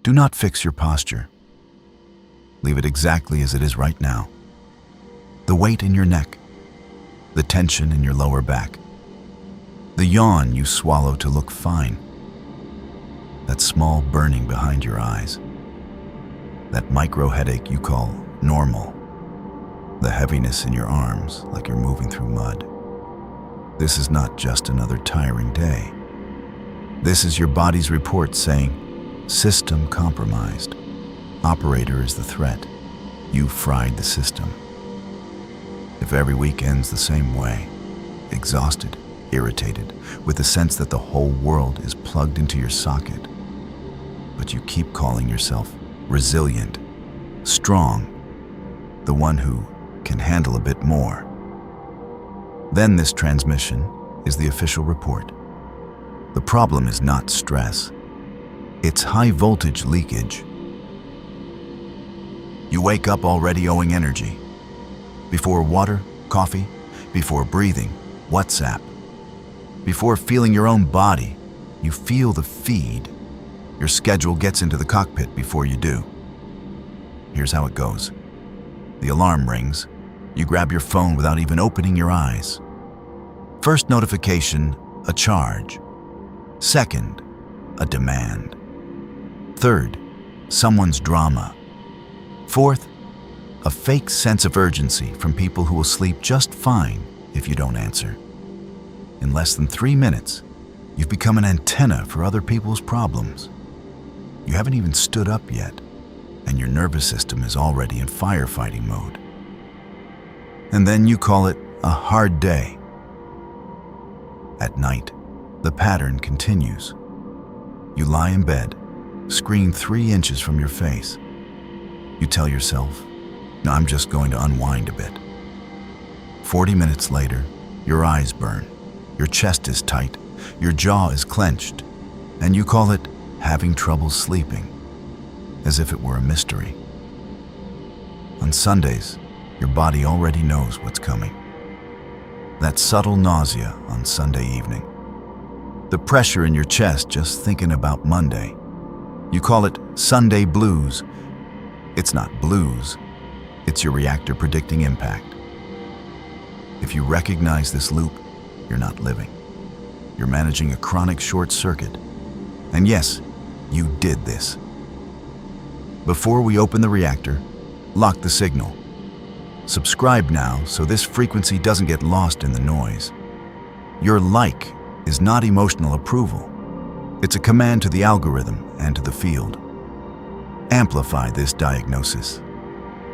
Do not fix your posture. Leave it exactly as it is right now. The weight in your neck, the tension in your lower back, the yawn you swallow to look fine, that small burning behind your eyes, that micro headache you call normal, the heaviness in your arms like you're moving through mud. This is not just another tiring day. This is your body's report saying, system compromised. Operator is the threat. You fried the system. If every week ends the same way, exhausted, irritated, with the sense that the whole world is plugged into your socket, but you keep calling yourself resilient, strong, the one who can handle a bit more, then this transmission is the official report. The problem is not stress. It's high voltage leakage. You wake up already owing energy. Before water, coffee, before breathing, WhatsApp. Before feeling your own body, you feel the feed. Your schedule gets into the cockpit before you do. Here's how it goes. The alarm rings. You grab your phone without even opening your eyes. First notification, a charge. Second, a demand. Third, someone's drama. Fourth, a fake sense of urgency from people who will sleep just fine if you don't answer. In less than 3 minutes, you've become an antenna for other people's problems. You haven't even stood up yet, and your nervous system is already in firefighting mode. And then you call it a hard day. At night, the pattern continues. You lie in bed, screen 3 inches from your face. You tell yourself, "No, I'm just going to unwind a bit." 40 minutes later, your eyes burn, your chest is tight, your jaw is clenched, and you call it having trouble sleeping, as if it were a mystery. On Sundays, your body already knows what's coming. That subtle nausea on Sunday evening. The pressure in your chest just thinking about Monday. You call it Sunday blues. It's not blues. It's your reactor predicting impact. If you recognize this loop, you're not living. You're managing a chronic short circuit. And yes, you did this. Before we open the reactor, lock the signal. Subscribe now so this frequency doesn't get lost in the noise. Your like is not emotional approval. It's a command to the algorithm and to the field. Amplify this diagnosis.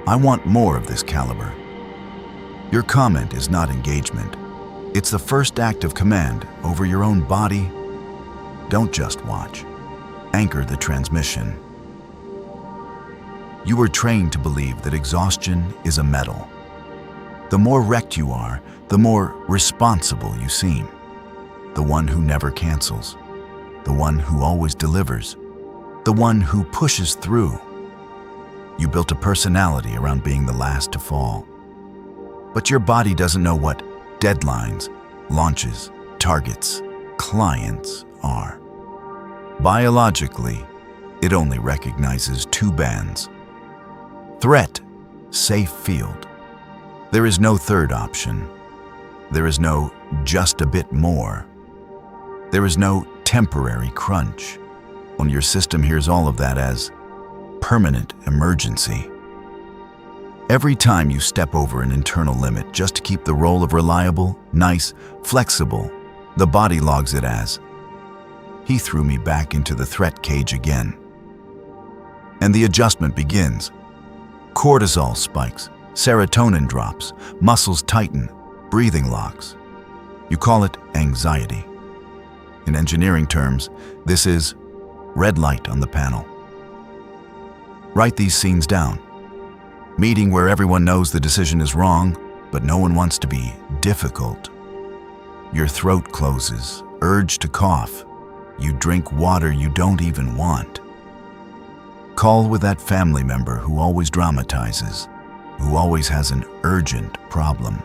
I want more of this caliber. Your comment is not engagement. It's the first act of command over your own body. Don't just watch. Anchor the transmission. You were trained to believe that exhaustion is a medal. The more wrecked you are, the more responsible you seem. The one who never cancels. The one who always delivers. The one who pushes through. You built a personality around being the last to fall. But your body doesn't know what deadlines, launches, targets, clients are. Biologically, it only recognizes 2 bands. Threat, safe field. There is no third option. There is no just a bit more. There is no temporary crunch. When your system hears all of that as permanent emergency. Every time you step over an internal limit just to keep the role of reliable, nice, flexible, the body logs it as, "He threw me back into the threat cage again." And the adjustment begins. Cortisol spikes, serotonin drops, muscles tighten, breathing locks. You call it anxiety. In engineering terms, this is red light on the panel. Write these scenes down. Meeting where everyone knows the decision is wrong, but no one wants to be difficult. Your throat closes, urge to cough. You drink water you don't even want. Call with that family member who always dramatizes, who always has an urgent problem.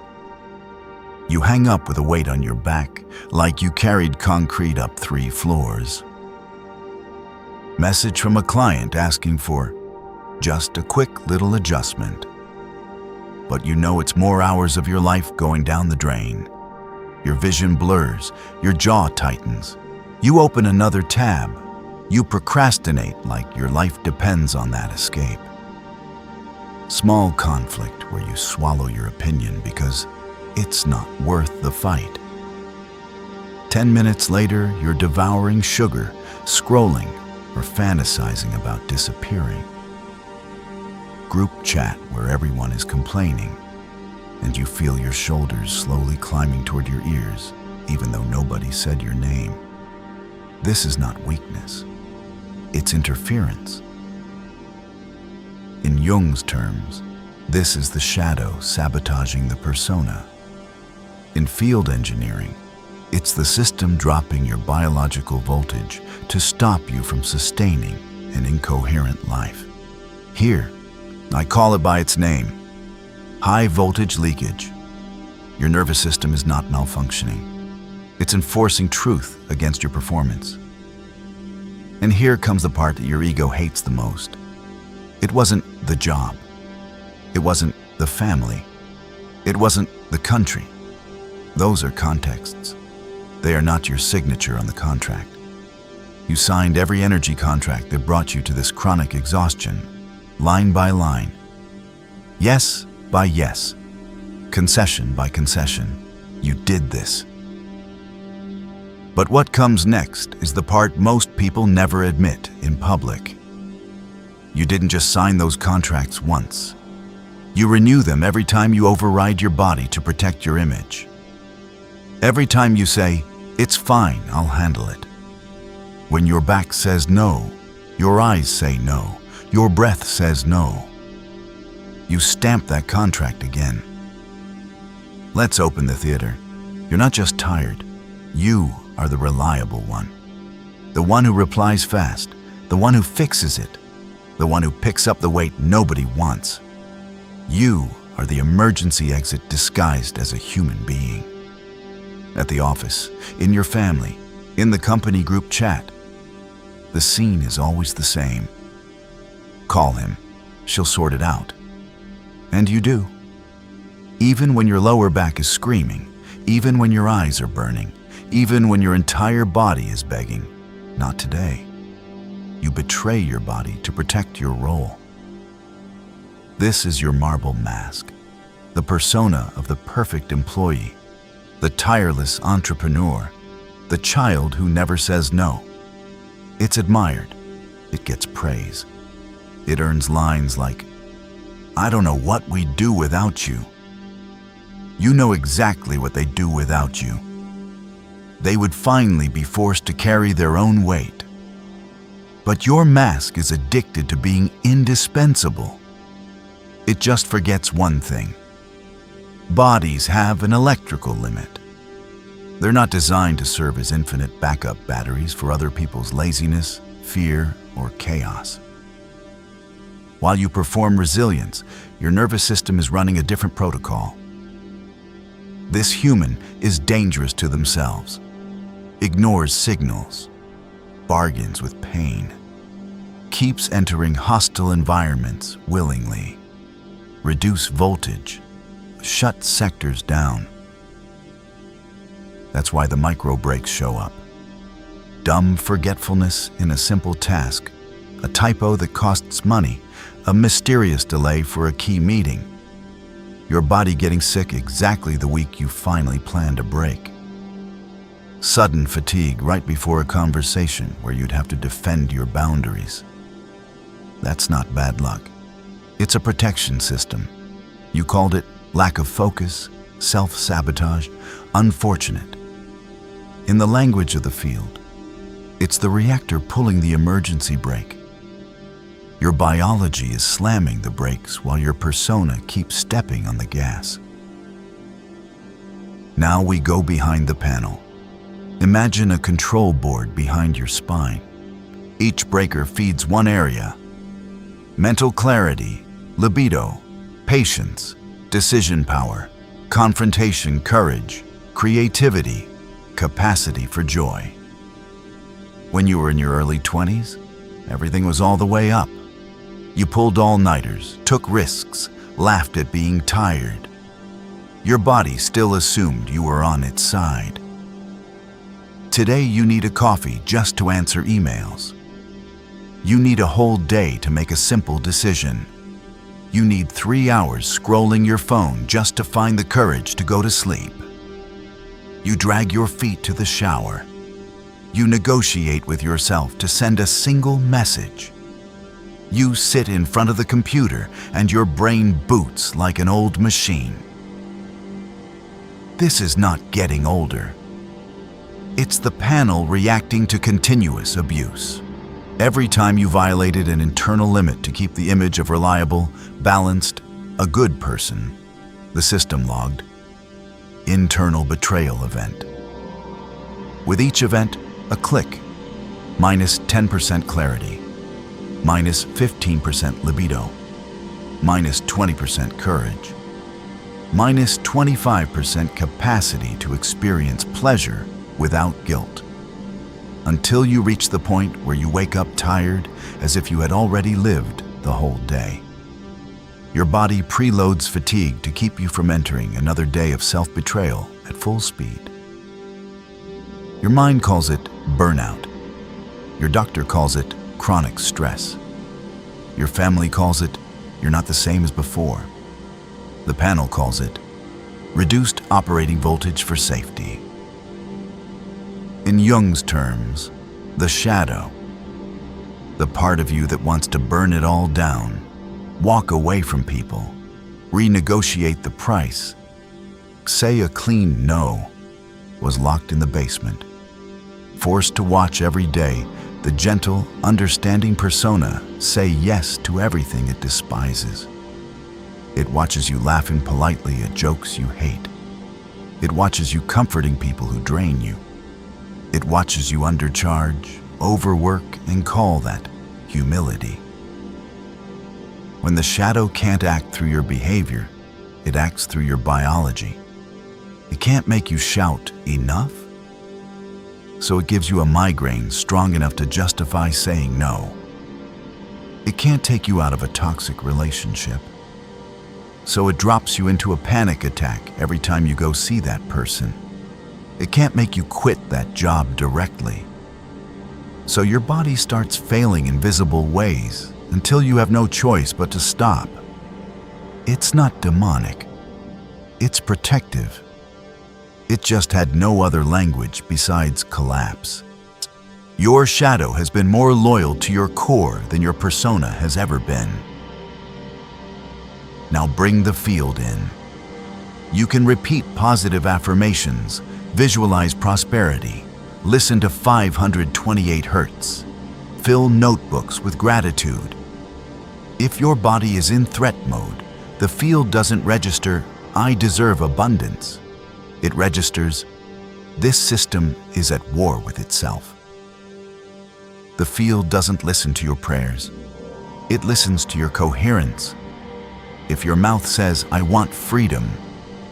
You hang up with a weight on your back, like you carried concrete up 3 floors. Message from a client asking for just a quick little adjustment. But you know it's more hours of your life going down the drain. Your vision blurs, your jaw tightens. You open another tab. You procrastinate like your life depends on that escape. Small conflict where you swallow your opinion because it's not worth the fight. 10 minutes later, you're devouring sugar, scrolling, or fantasizing about disappearing. Group chat where everyone is complaining, and you feel your shoulders slowly climbing toward your ears, even though nobody said your name. This is not weakness. It's interference. In Jung's terms, this is the shadow sabotaging the persona. In field engineering, it's the system dropping your biological voltage to stop you from sustaining an incoherent life. Here, I call it by its name: high voltage leakage. Your nervous system is not malfunctioning. It's enforcing truth against your performance. And here comes the part that your ego hates the most. It wasn't the job. It wasn't the family. It wasn't the country. Those are contexts. They are not your signature on the contract. You signed every energy contract that brought you to this chronic exhaustion, line by line. Yes by yes. Concession by concession. You did this. But what comes next is the part most people never admit in public. You didn't just sign those contracts once. You renew them every time you override your body to protect your image. Every time you say, "It's fine, I'll handle it." When your back says no, your eyes say no, your breath says no. You stamp that contract again. Let's open the theater. You're not just tired. You are the reliable one. The one who replies fast, the one who fixes it, the one who picks up the weight nobody wants. You are the emergency exit disguised as a human being. At the office, in your family, in the company group chat, the scene is always the same. Call him. She'll sort it out. And you do. Even when your lower back is screaming, even when your eyes are burning, even when your entire body is begging, not today. You betray your body to protect your role. This is your marble mask, the persona of the perfect employee, the tireless entrepreneur, the child who never says no. It's admired. It gets praise. It earns lines like, "I don't know what we'd do without you." You know exactly what they'd do without you. They would finally be forced to carry their own weight. But your mask is addicted to being indispensable. It just forgets one thing. Bodies have an electrical limit. They're not designed to serve as infinite backup batteries for other people's laziness, fear, or chaos. While you perform resilience, your nervous system is running a different protocol. This human is dangerous to themselves, ignores signals, bargains with pain, keeps entering hostile environments willingly, reduce voltage, shut sectors down. That's why the micro breaks show up. Dumb forgetfulness in a simple task, a typo that costs money, a mysterious delay for a key meeting. Your body getting sick exactly the week you finally planned a break. Sudden fatigue right before a conversation where you'd have to defend your boundaries. That's not bad luck. It's a protection system. You called it lack of focus, self-sabotage, unfortunate. In the language of the field, it's the reactor pulling the emergency brake. Your biology is slamming the brakes while your persona keeps stepping on the gas. Now we go behind the panel. Imagine a control board behind your spine. Each breaker feeds one area: mental clarity, libido, patience, decision power, confrontation, courage, creativity, capacity for joy. When you were in your early 20s, Everything was all the way up. You pulled all-nighters, took risks, laughed at being tired. Your body still assumed you were on its side. Today you need a coffee just to answer emails. You need a whole day to make a simple decision. You need 3 hours scrolling your phone just to find the courage to go to sleep. You drag your feet to the shower. You negotiate with yourself to send a single message. You sit in front of the computer and your brain boots like an old machine. This is not getting older. It's the panel reacting to continuous abuse. Every time you violated an internal limit to keep the image of reliable, balanced, a good person, the system logged internal betrayal event. With each event, a click, minus 10% clarity, minus 15% libido, minus 20% courage, minus 25% capacity to experience pleasure without guilt, until you reach the point where you wake up tired as if you had already lived the whole day. Your body preloads fatigue to keep you from entering another day of self-betrayal at full speed. Your mind calls it burnout. Your doctor calls it chronic stress. Your family calls it you're not the same as before. The panel calls it reduced operating voltage for safety. In Jung's terms, the shadow, the part of you that wants to burn it all down, walk away from people, renegotiate the price, say a clean no, was locked in the basement, forced to watch every day the gentle, understanding persona say yes to everything it despises. It watches you laughing politely at jokes you hate. It watches you comforting people who drain you. It watches you undercharge, overwork, and call that humility. When the shadow can't act through your behavior, it acts through your biology. It can't make you shout enough, so it gives you a migraine strong enough to justify saying no. It can't take you out of a toxic relationship, so it drops you into a panic attack every time you go see that person. It can't make you quit that job directly, so your body starts failing in visible ways until you have no choice but to stop. It's not demonic. It's protective. It just had no other language besides collapse. Your shadow has been more loyal to your core than your persona has ever been. Now bring the field in. You can repeat positive affirmations, visualize prosperity, listen to 528 Hertz, fill notebooks with gratitude. If your body is in threat mode, the field doesn't register, "I deserve abundance." It registers, "This system is at war with itself." The field doesn't listen to your prayers. It listens to your coherence. If your mouth says, "I want freedom,"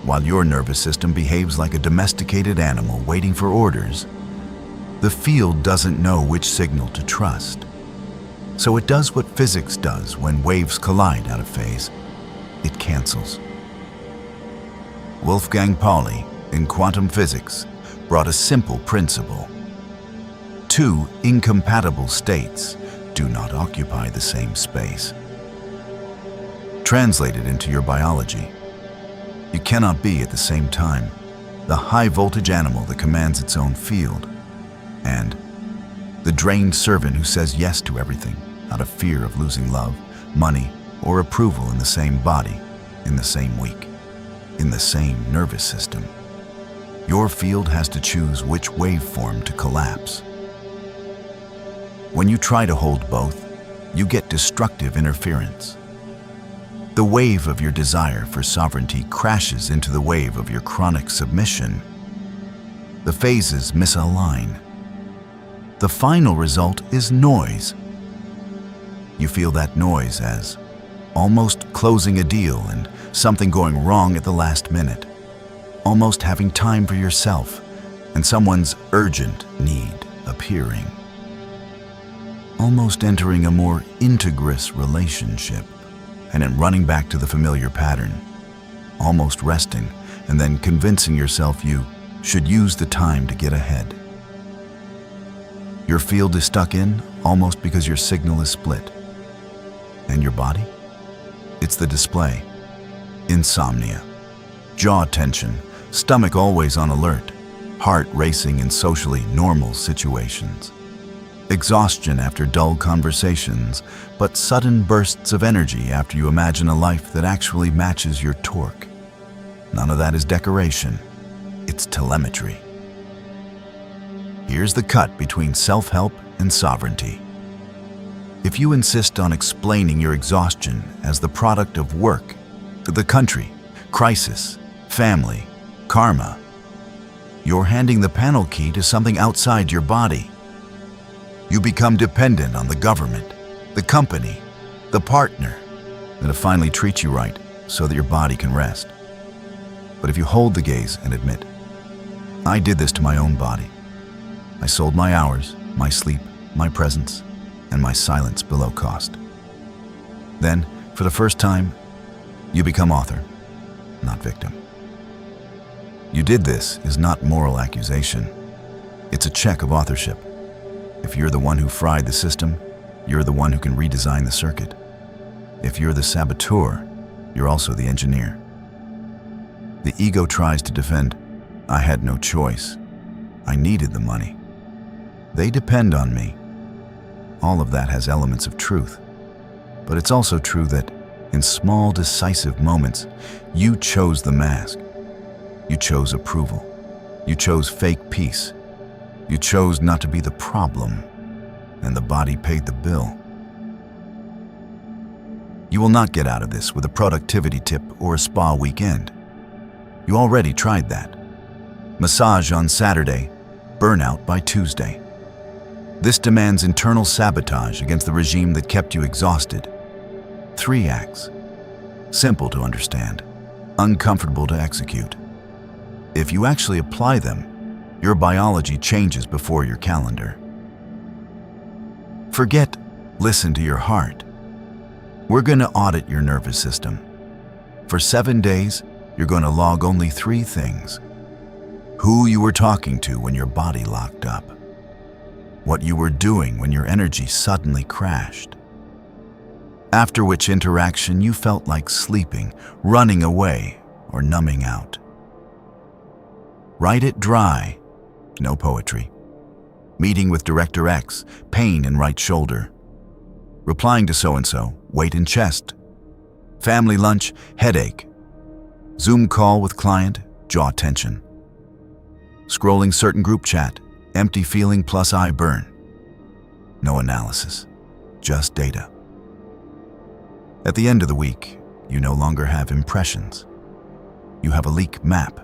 while your nervous system behaves like a domesticated animal waiting for orders, the field doesn't know which signal to trust. So it does what physics does when waves collide out of phase. It cancels. Wolfgang Pauli, in quantum physics, brought a simple principle. Two incompatible states do not occupy the same space. Translated into your biology, you cannot be at the same time the high-voltage animal that commands its own field and the drained servant who says yes to everything out of fear of losing love, money, or approval in the same body, in the same week, in the same nervous system. Your field has to choose which waveform to collapse. When you try to hold both, you get destructive interference. The wave of your desire for sovereignty crashes into the wave of your chronic submission. The phases misalign. The final result is noise. You feel that noise as almost closing a deal and something going wrong at the last minute, almost having time for yourself and someone's urgent need appearing. almost entering a more integrous relationship, and then running back to the familiar pattern, almost resting, and then convincing yourself you should use the time to get ahead. Your field is stuck in almost because your signal is split. And your body? It's the display. Insomnia, jaw tension, stomach always on alert, heart racing in socially normal situations. Exhaustion after dull conversations, but sudden bursts of energy after you imagine a life that actually matches your torque. None of that is decoration, it's telemetry. Here's the cut between self-help and sovereignty. If you insist on explaining your exhaustion as the product of work, the country, crisis, family, karma, you're handing the panel key to something outside your body. You become dependent on the government, the company, the partner, that'll finally treat you right so that your body can rest. But if you hold the gaze and admit, I did this to my own body. I sold my hours, my sleep, my presence, and my silence below cost. Then, for the first time, you become author, not victim. You did this is not moral accusation. It's a check of authorship. If you're the one who fried the system, you're the one who can redesign the circuit. If you're the saboteur, you're also the engineer. The ego tries to defend, I had no choice. I needed the money. They depend on me. All of that has elements of truth. But it's also true that in small, decisive moments, you chose the mask. You chose approval. You chose fake peace. You chose not to be the problem, and the body paid the bill. You will not get out of this with a productivity tip or a spa weekend. You already tried that. Massage on Saturday, burnout by Tuesday. This demands internal sabotage against the regime that kept you exhausted. 3 acts. Simple to understand, uncomfortable to execute. If you actually apply them, your biology changes before your calendar. Forget, listen to your heart. We're going to audit your nervous system. For 7 days, you're going to log only 3 things. Who you were talking to when your body locked up. What you were doing when your energy suddenly crashed. After which interaction you felt like sleeping, running away, or numbing out. Write it dry. No poetry. Meeting with Director X, pain in right shoulder. Replying to so-and-so, weight in chest. Family lunch, headache. Zoom call with client, jaw tension. Scrolling certain group chat, empty feeling plus eye burn. No analysis, just data. At the end of the week, you no longer have impressions. You have a leak map.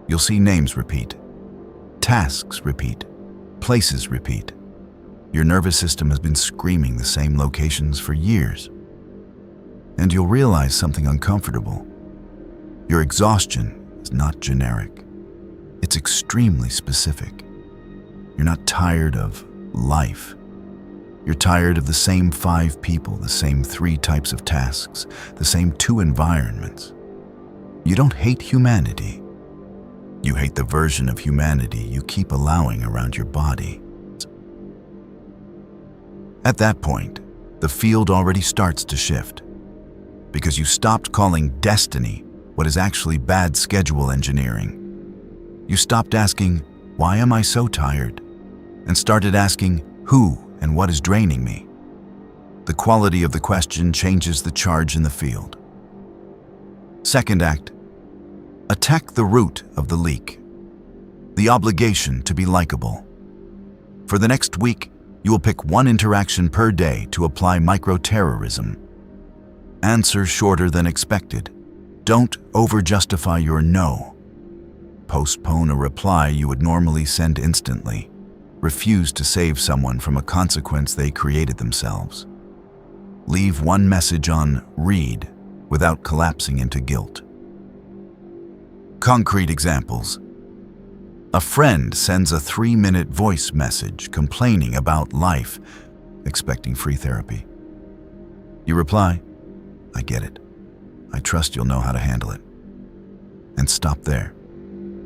You'll see names repeat. Tasks repeat. Places repeat. Your nervous system has been screaming the same locations for years. And you'll realize something uncomfortable. Your exhaustion is not generic. It's extremely specific. You're not tired of life. You're tired of the same 5 people, the same 3 types of tasks, the same 2 environments. You don't hate humanity. You hate the version of humanity you keep allowing around your body. At that point, the field already starts to shift, because you stopped calling destiny what is actually bad schedule engineering. You stopped asking, why am I so tired? And started asking, who and what is draining me? The quality of the question changes the charge in the field. Second act, attack the root of the leak, the obligation to be likable. For the next week, you will pick 1 interaction per day to apply micro-terrorism. Answer shorter than expected. Don't over-justify your no. Postpone a reply you would normally send instantly. Refuse to save someone from a consequence they created themselves. Leave 1 message on read without collapsing into guilt. Concrete examples. A friend sends a 3-minute voice message complaining about life, expecting free therapy. You reply, "I get it. I trust you'll know how to handle it." And stop there.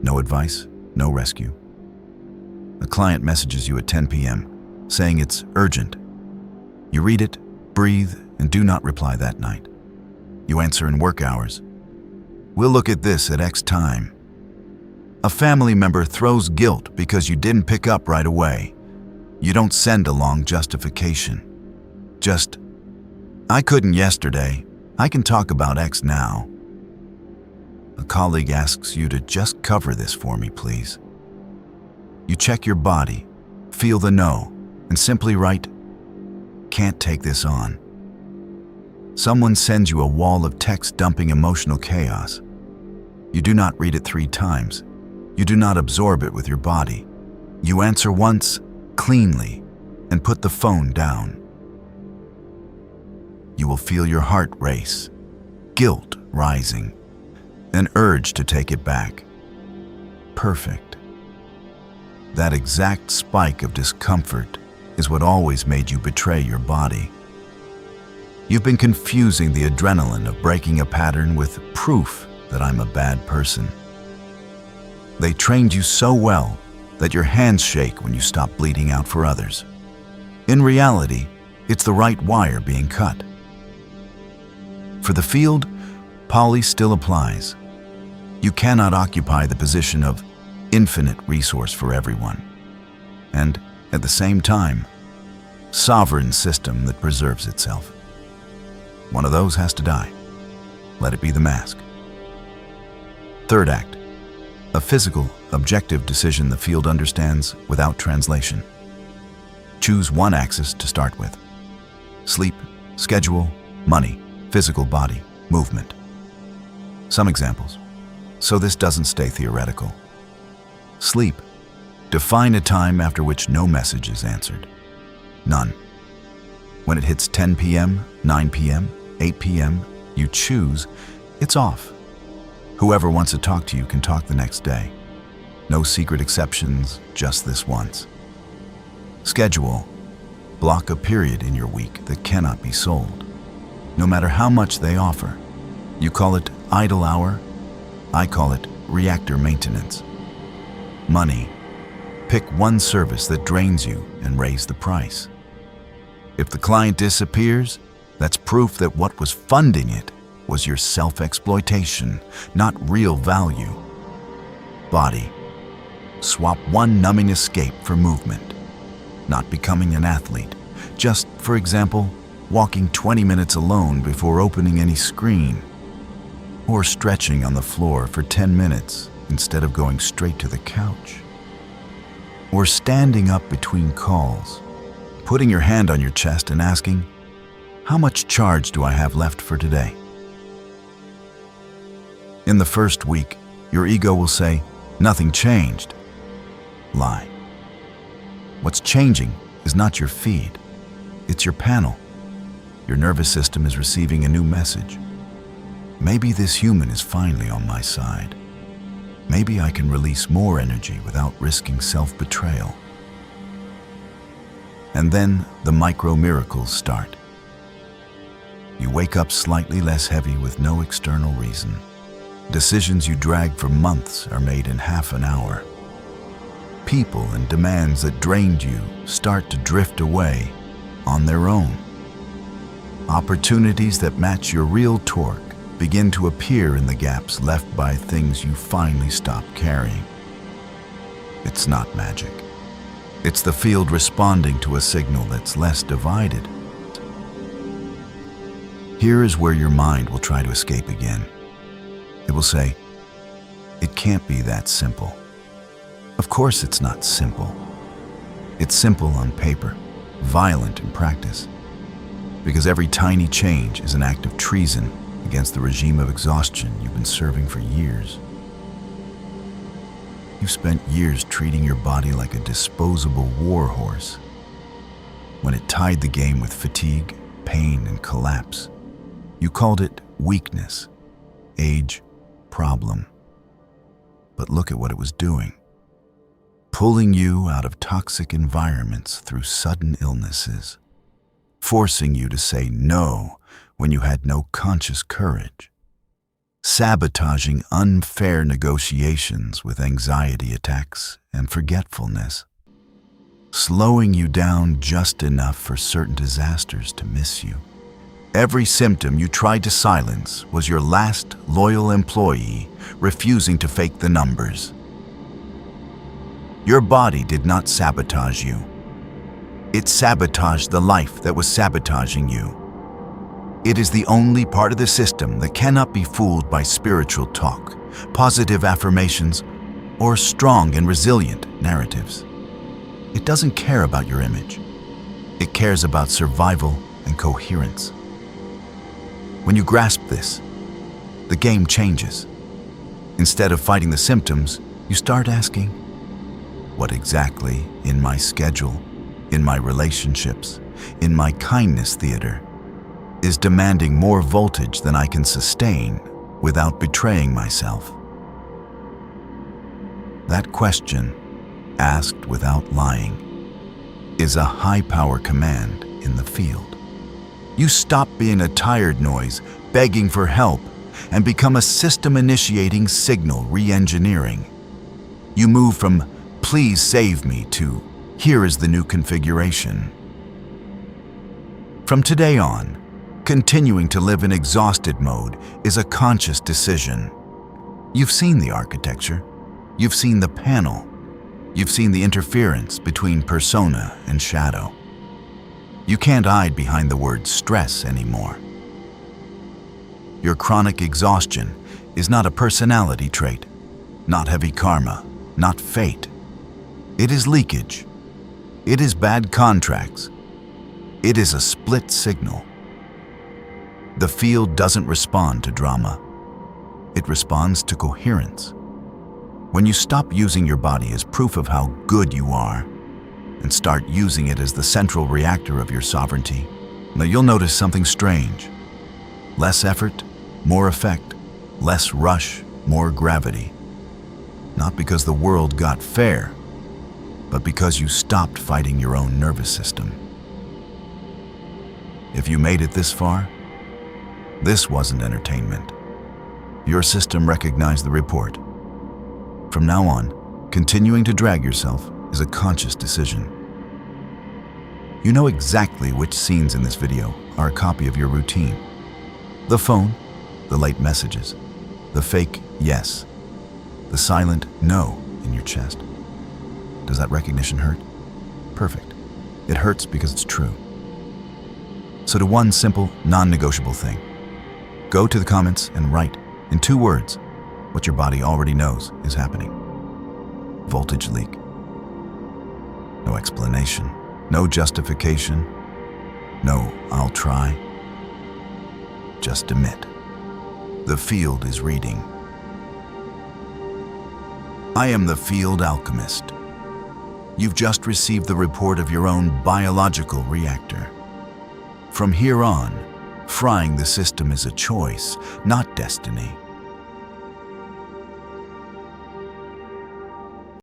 No advice, no rescue. A client messages you at 10 p.m. saying it's urgent. You read it, breathe, and do not reply that night. You answer in work hours. "We'll look at this at X time." A family member throws guilt because you didn't pick up right away. You don't send a long justification. Just, "I couldn't yesterday. I can talk about X now." A colleague asks you to just cover this for me, please. You check your body, feel the no, and simply write, "Can't take this on." Someone sends you a wall of text dumping emotional chaos. You do not read it 3 times. You do not absorb it with your body. You answer once, cleanly, and put the phone down. You will feel your heart race, guilt rising, an urge to take it back. Perfect. That exact spike of discomfort is what always made you betray your body. You've been confusing the adrenaline of breaking a pattern with proof that I'm a bad person. They trained you so well that your hands shake when you stop bleeding out for others. In reality, it's the right wire being cut. For the field, poly still applies. You cannot occupy the position of infinite resource for everyone, and at the same time, sovereign system that preserves itself. One of those has to die. Let it be the mask. Third act, a physical, objective decision the field understands without translation. Choose one axis to start with. Sleep, schedule, money, physical body, movement. Some examples, so this doesn't stay theoretical. Sleep. Define a time after which no message is answered. None. When it hits 10 p.m., 9 p.m., 8 p.m., you choose, it's off. Whoever wants to talk to you can talk the next day. No secret exceptions, just this once. Schedule. Block a period in your week that cannot be sold, no matter how much they offer. You call it idle hour. I call it reactor maintenance. Money. Pick one service that drains you and raise the price. If the client disappears, that's proof that what was funding it was your self-exploitation, not real value. Body. Swap one numbing escape for movement. Not becoming an athlete. Just, for example, walking 20 minutes alone before opening any screen. Or stretching on the floor for 10 minutes instead of going straight to the couch. Or standing up between calls, putting your hand on your chest and asking, "How much charge do I have left for today?" In the first week, your ego will say, "Nothing changed." Lie. What's changing is not your feed, it's your panel. Your nervous system is receiving a new message. Maybe this human is finally on my side. Maybe I can release more energy without risking self-betrayal. And then the micro-miracles start. You wake up slightly less heavy with no external reason. Decisions you dragged for months are made in half an hour. People and demands that drained you start to drift away on their own. Opportunities that match your real torque begin to appear in the gaps left by things you finally stopped carrying. It's not magic. It's the field responding to a signal that's less divided. Here is where your mind will try to escape again. It will say, "It can't be that simple." Of course it's not simple. It's simple on paper, violent in practice, because every tiny change is an act of treason against the regime of exhaustion you've been serving for years. You've spent years treating your body like a disposable war horse. When it tied the game with fatigue, pain, and collapse, you called it weakness, age, problem. But look at what it was doing. Pulling you out of toxic environments through sudden illnesses, forcing you to say no when you had no conscious courage, sabotaging unfair negotiations with anxiety attacks and forgetfulness, slowing you down just enough for certain disasters to miss you. Every symptom you tried to silence was your last loyal employee refusing to fake the numbers. Your body did not sabotage you. It sabotaged the life that was sabotaging you. It is the only part of the system that cannot be fooled by spiritual talk, positive affirmations, or strong and resilient narratives. It doesn't care about your image. It cares about survival and coherence. When you grasp this, the game changes. Instead of fighting the symptoms, you start asking, what exactly in my schedule, in my relationships, in my kindness theater, is demanding more voltage than I can sustain without betraying myself? That question, asked without lying, is a high-power command in the field. You stop being a tired noise begging for help and become a system-initiating signal re-engineering. You move from "please save me" to "here is the new configuration." From today on, continuing to live in exhausted mode is a conscious decision. You've seen the architecture. You've seen the panel. You've seen the interference between persona and shadow. You can't hide behind the word stress anymore. Your chronic exhaustion is not a personality trait, not heavy karma, not fate. It is leakage. It is bad contracts. It is a split signal. The field doesn't respond to drama. It responds to coherence. When you stop using your body as proof of how good you are and start using it as the central reactor of your sovereignty, now you'll notice something strange. Less effort, more effect. Less rush, more gravity. Not because the world got fair, but because you stopped fighting your own nervous system. If you made it this far, this wasn't entertainment. Your system recognized the report. From now on, continuing to drag yourself is a conscious decision. You know exactly which scenes in this video are a copy of your routine. The phone, the late messages, the fake yes, the silent no in your chest. Does that recognition hurt? Perfect. It hurts because it's true. So do one simple, non-negotiable thing. Go to the comments and write, in 2 words, what your body already knows is happening. Voltage leak. No explanation, no justification, no "I'll try." Just admit. The field is reading. I am the field alchemist. You've just received the report of your own biological reactor. From here on, frying the system is a choice, not destiny.